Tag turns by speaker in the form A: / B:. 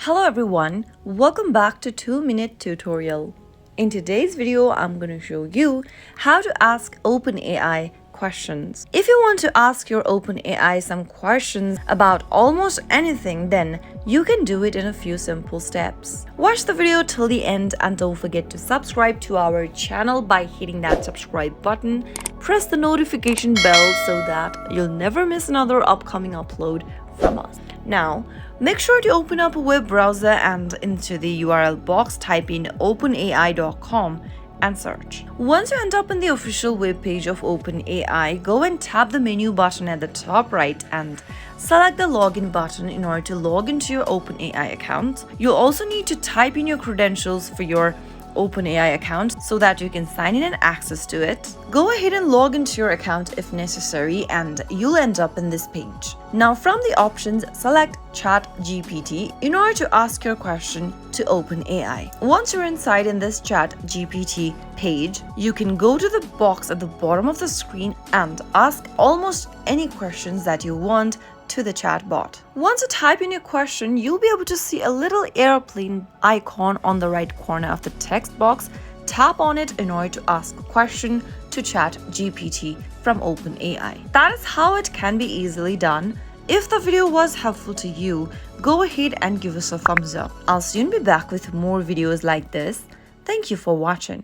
A: Hello everyone, welcome back to 2-Minute Tutorial. In today's video, I'm going to show you how to ask OpenAI questions. If you want to ask your OpenAI some questions about almost anything, then you can do it in a few simple steps. Watch the video till the end and don't forget to subscribe to our channel by hitting that subscribe button. Press the notification bell so that you'll never miss another upcoming upload from us. Now, make sure to open up a web browser and into the URL box type in openai.com and search. Once you end up in the official web page of OpenAI, go and tap the menu button at the top right and select the login button in order to log into your OpenAI account. You'll also need to type in your credentials for your OpenAI account so that you can sign in and access to it. Go ahead and log into your account if necessary and you'll end up in this page. Now from the options, select ChatGPT in order to ask your question to OpenAI. Once you're inside in this ChatGPT page, you can go to the box at the bottom of the screen and ask almost any questions that you want to the chatbot. Once you type in your question, you'll be able to see a little airplane icon on the right corner of the text box. Tap on it in order to ask a question to ChatGPT from OpenAI. That is how it can be easily done. If the video was helpful to you, go ahead and give us a thumbs up. I'll soon be back with more videos like this. Thank you for watching.